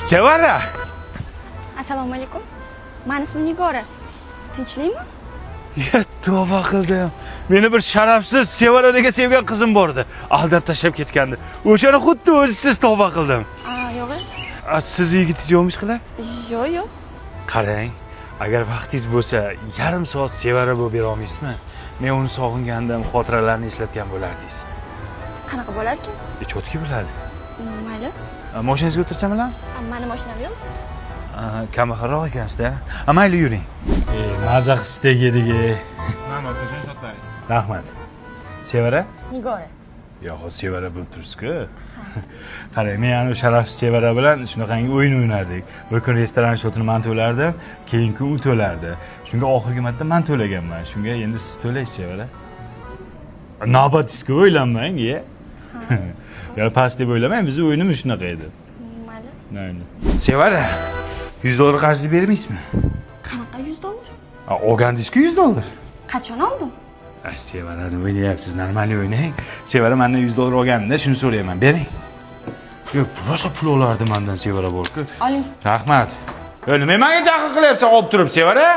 Sevara. Assalomu alaykum. Meni ismim Nigora. Tinchlikmi? Ya tavba qildim. Meni bir sharafsiz Sevara degan sevgan qizim bor edi. Aldab tashlab ketgandi. O'shani xuddi o'zisiz tavba qildim. Yo'q. Siz yigitingiz yo'qmish qilib? Yo'q. Qarang, agar vaqtingiz bo'lsa, yarim soat Sevara bo'lib bera olmaysizmi? Men uni sog'ingandim, xotiralarni eslatgan bo'lardingiz. Qanaqa bo'larkan? Chotki bo'ladi. Mayli. Mashinangizga o'tirsamlar? Meni mashinam yo'q. Kambag'alroq ekansizda. Mayli yuring. Maza qilib steak yedik. Mana o'sha sotamiz. Rahmat. Sevara? Nigora. Yo'q, Sevara bo'lib turibsiz-ku. Qarang, men ana sharafsiz Sevara bilan shunaqangi o'yin o'ynardik. Bir kun restoran shotini men to'lardim, keyingi kun u to'lardi. Shunga oxirgi marta men to'laganman. Shunga endi siz to'laysiz, Sevara. Navbatingizga o'ylanmang, ye. Ya past deb o'ylamang, bizning o'yinimiz shunaqa edi. Mayli. Mayli. Sevara, $100 qarzli bermaysizmi? Qanaqa $100? Olgandingiz-ku $100. Qachon oldim? Sevarani o'ynayapsiz, normalniy o'ynang. Sevara mendan $100 olganda shuni so'rayman, bering. Yo'q, rosa pul olardi mendan Sevara bor-ku. Oling. Rahmat. Nima menga jahl qilyapsan, olib turib Sevara?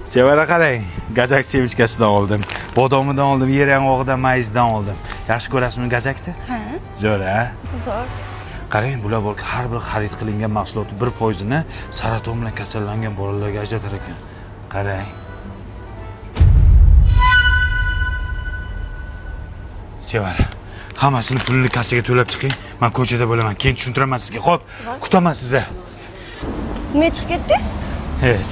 Sevara qarang, gazak sevichkasidan oldim. Bodomidan oldim, yer yong'og'idan, mayizdan oldim. Yaxshi ko'rasizmi gazakni? Ha. Zo'r, ha? Zo'r. Qarang, bular bor, har bir xarid qilingan mahsulotning 1%ni saraton bilan kasallangan bolalarga ajratar ekan. Qarang. Sevara, hammasini pulni kassaga to'lab chiqing. Men ko'chada bo'laman. Keyin tushuntiraman sizga. Xo'p, kutaman sizni. Nima chiqib ketdingiz?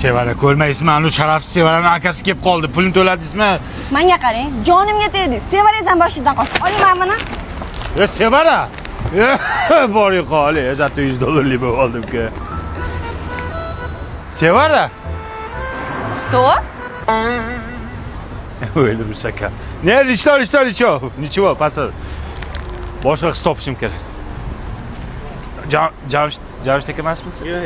Sevara, ko'rmaysizmi? Anu sharafsiz Sevaraning akasi kelib qoldi. Pulni to'ladingizmi? Menga qarang, jonimga tegdingiz. Sevaringizdan boshingizdan qochib. Oling mana buni. Sevara. Bor yo'qoli, zato $100 bo'lib oldim-ku. Sevara. Что? O'yli rusaka. Ne, Ничего, пацан. Boshqa qiz topishim kerak. Jamshid aka emasmisiz? Yo'q.